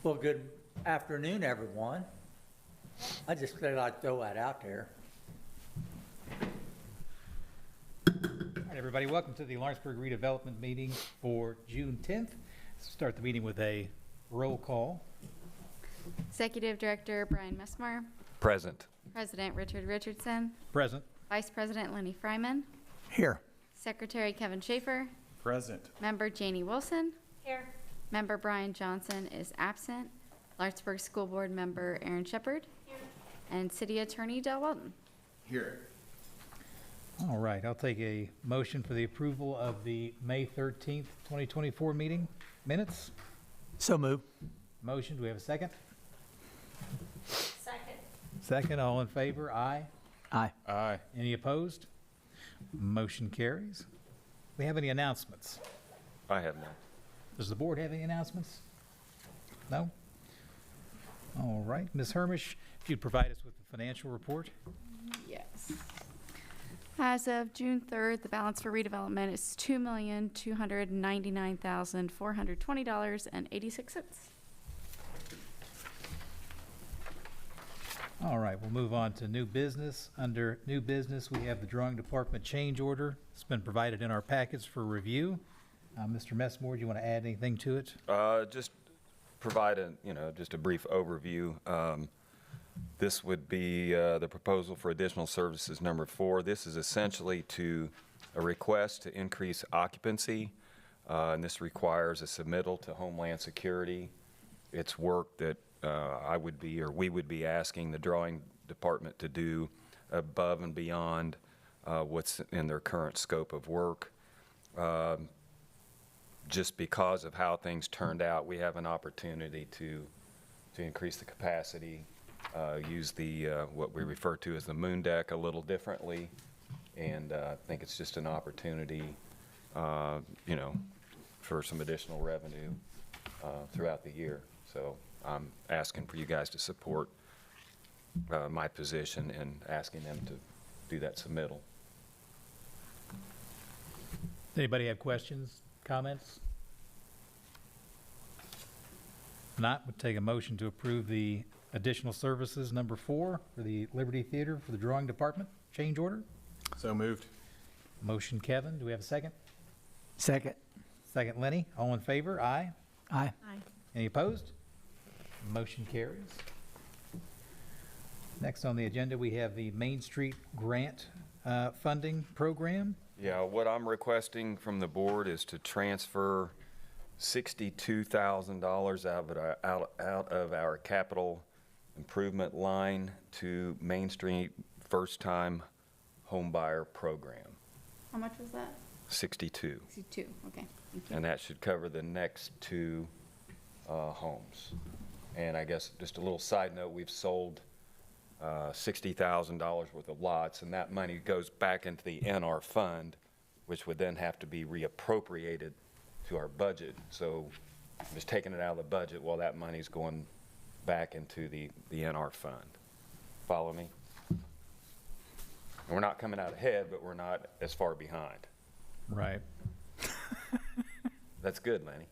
Well, good afternoon, everyone. I just thought I'd throw that out there. All right, everybody, welcome to the Lawrenceburg Redevelopment meeting for June 10th. Let's start the meeting with a roll call. Executive Director Brian Messmar, Present. President Richard Richardson, Present. Vice President Lenny Fryman, Here. Secretary Kevin Schaefer, Present. Member Janie Wilson, Here. Member Brian Johnson is absent, Lawrenceburg School Board Member Aaron Shepard, and City Attorney Del Walton. Here. All right, I'll take a motion for the approval of the May 13th, 2024 meeting minutes. So move. Motion, do we have a second? Second. Second, all in favor? Aye. Aye. Aye. Any opposed? Motion carries. We have any announcements? I have none. Does the board have any announcements? No? All right, Ms. Hermish, if you'd provide us with the financial report. Yes. As of June 3rd, the balance for redevelopment is $2,299,420.86. All right, we'll move on to new business. Under new business, we have the drawing department change order. It's been provided in our packets for review. Mr. Messmore, do you want to add anything to it? Just provide just a brief overview. This would be the proposal for additional services number 4. This is essentially a request to increase occupancy, and this requires a submittal to Homeland Security. It's work that we would be asking the drawing department to do above and beyond what's in their current scope of work. Just because of how things turned out, we have an opportunity to increase the capacity, use the what we refer to as the moon deck a little differently, and I think it's just an opportunity, for some additional revenue throughout the year. So I'm asking for you guys to support my position and asking them to do that submittal. Anybody have questions, comments? If not, we'll take a motion to approve the additional services number 4 for the Liberty Theater for the drawing department change order. So moved. Motion, Kevin. Do we have a second? Second. Second, Lenny. All in favor? Aye. Aye. Any opposed? Motion carries. Next on the agenda, we have the Main Street Grant Funding Program. Yeah, what I'm requesting from the board is to transfer $62,000 out of our capital improvement line to Main Street First Time Home Buyer Program. How much was that? 62. 62, okay. Thank you. And that should cover the next 2 homes. And I guess just a little side note, we've sold $60,000 worth of lots, and that money goes back into the NR fund, which would then have to be reappropriated to our budget. So I'm just taking it out of the budget while that money's going back into the NR fund. Follow me? And we're not coming out ahead, but we're not as far behind. Right. That's good, Lenny.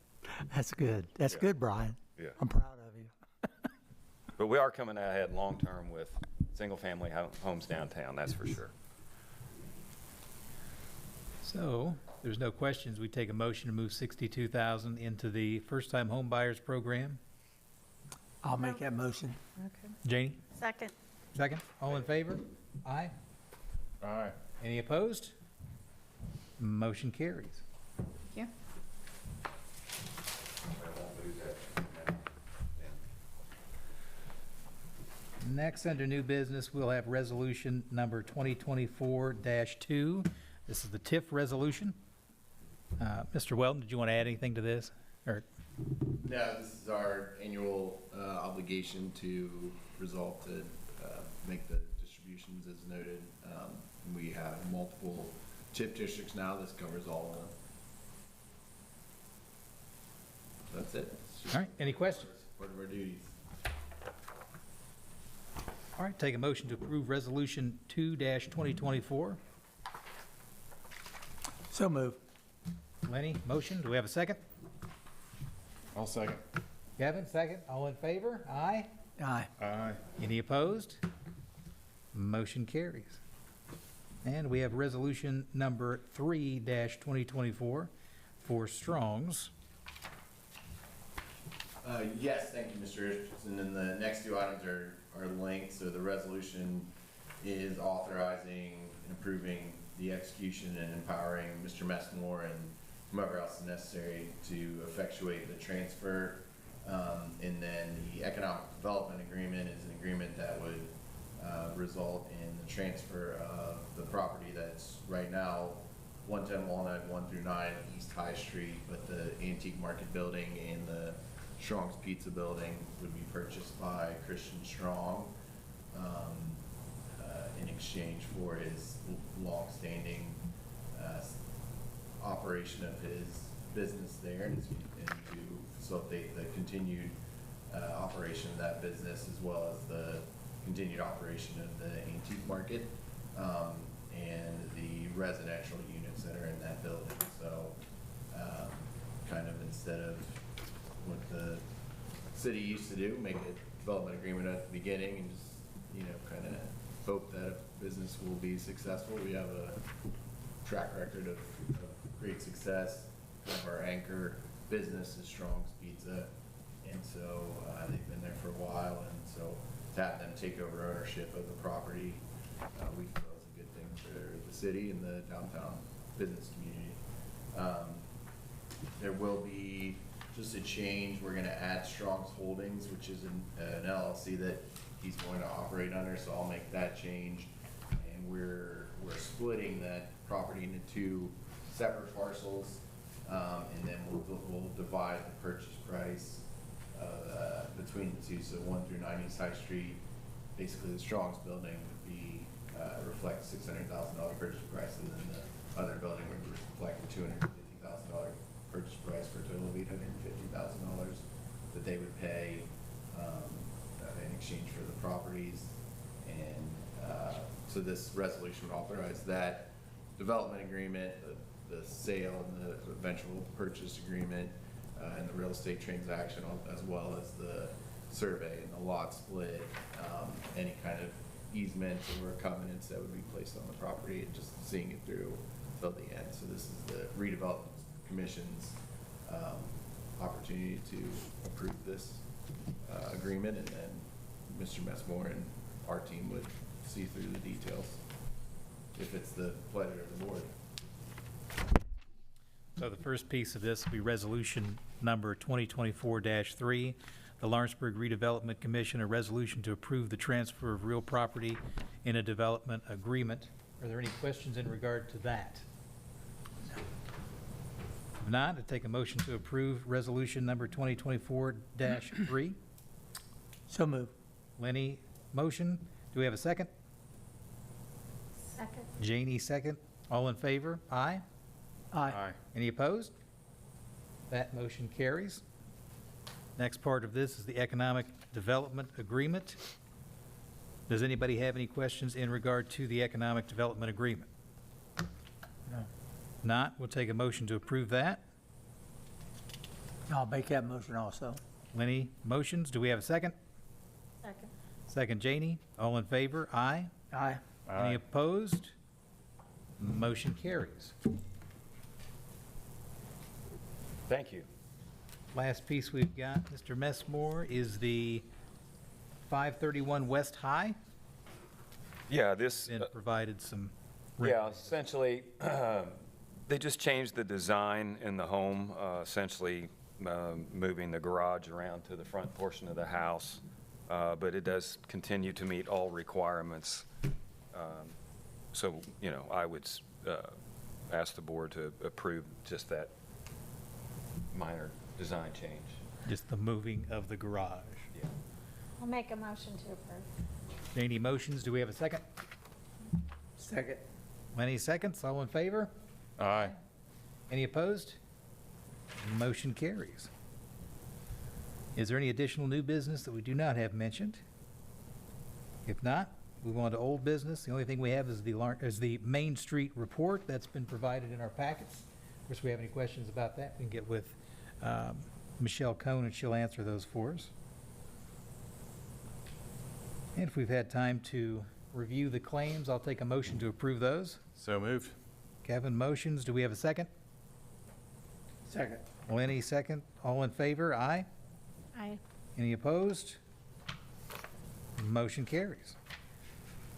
That's good. That's Yeah. good, Brian. Yeah. I'm proud of you. But we are coming ahead long-term with single-family homes downtown, that's for sure. So, if there's no questions, we take a motion to move $62,000 into the First-Time Home Buyers Program. I'll make that motion. Janie? Second. Second. All in favor? Aye. Aye. Any opposed? Motion carries. Thank you. Next, under new business, we'll have resolution number 2024-2. This is the TIF resolution. Mr. Weldon, did you want to add anything to this? Or No, this is our annual obligation to resolve to make the distributions as noted. We have multiple TIF districts now. This covers all of them. That's it. It's just All right, any questions? part of our duties. All right, take a motion to approve resolution 2-2024. So move. Lenny, motion. Do we have a second? I'll second. Kevin, second. All in favor? Aye. Aye. Aye. Any opposed? Motion carries. And we have resolution number 3-2024 for Strong's. Yes, thank you, Mr. Richardson. And the next two items are linked. So the resolution is authorizing and approving the execution and empowering Mr. Messmore and whomever else is necessary to effectuate the transfer. And then the economic development agreement is an agreement that would result in the transfer of the property that's right now 110 Walnut, 1 through 9 East High Street, but the Antique Market Building and the Strong's Pizza Building would be purchased by Christian Strong in exchange for his longstanding operation of his business there and to facilitate the continued operation of that business as well as the continued operation of the antique market and the residential units that are in that building. So kind of instead of what the city used to do, make a development agreement at the beginning and just, you know, kind of hope that a business will be successful. We have a track record of great success. Kind of our anchor business is Strong's Pizza, and so they've been there for a while, and so to have them take over ownership of the property, we feel is a good thing for the city and the downtown business community. There will be just a change. We're going to add Strong's Holdings, which is an LLC that he's going to operate under, so I'll make that change. And we're splitting that property into two separate parcels, and then we'll divide the purchase price between the two. So 1 through 9 East High Street, basically the Strong's building would be reflect $600,000 purchase price, and then the other building would reflect a $250,000 purchase price for a total of $850,000 that they would pay in exchange for the properties. And so this resolution would authorize that development agreement, the sale and the eventual purchase agreement, and the real estate transaction, as well as the survey and the lot split, any kind of easements or covenants that would be placed on the property, and just seeing it through till the end. So this is the redevelopment commission's opportunity to approve this agreement, and then Mr. Messmore and our team would see through the details if it's the pleasure of the board. So the first piece of this will be resolution number 2024-3, the Lawrenceburg Redevelopment Commission, a resolution to approve the transfer of real property in a development agreement. Are there any questions in regard to that? If not, I take a motion to approve resolution number 2024-3. So move. Lenny, motion. Do we have a second? Second. Janie, second. All in favor? Aye. Aye. Any opposed? That motion carries. Next part of this is the Economic Development Agreement. Does anybody have any questions in regard to the Economic Development Agreement? No. Not, we'll take a motion to approve that. I'll make that motion also. Lenny motions. Do we have a second? Second. Second, Janie. All in favor? Aye. Aye. Any opposed? Motion carries. Thank you. Last piece we've got, Mr. Messmore, is the 531 West High. Yeah, this. Been provided some. Yeah, essentially, they just changed the design in the home, essentially moving the garage around to the front portion of the house. But it does continue to meet all requirements. So, you know, I would ask the board to approve just that minor design change. Just the moving of the garage. Yeah. I'll make a motion to approve. Janie motions. Do we have a second? Second. Lenny seconds. All in favor? Aye. Any opposed? Motion carries. Is there any additional new business that we do not have mentioned? If not, move on to old business. The only thing we have is the Main Street report that's been provided in our packets. Of course, if we have any questions about that, we can get with Michelle Cohn, and she'll answer those for us. And if we've had time to review the claims, I'll take a motion to approve those. So moved. Kevin motions. Do we have a second? Second. Lenny, second. All in favor? Aye. Aye. Any opposed? Motion carries.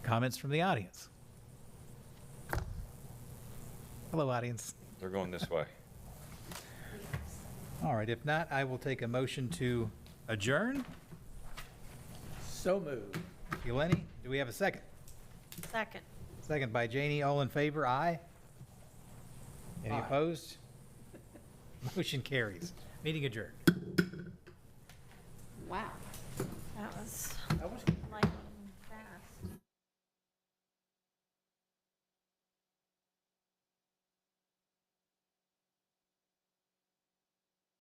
Comments from the audience? Hello, audience. They're going this way. All right, if not, I will take a motion to adjourn. So moved. Lenny, do we have a second? Second. Second by Janie. All in favor? Aye. Any Aye. opposed? Motion carries. Meeting adjourned. Wow. That was. That was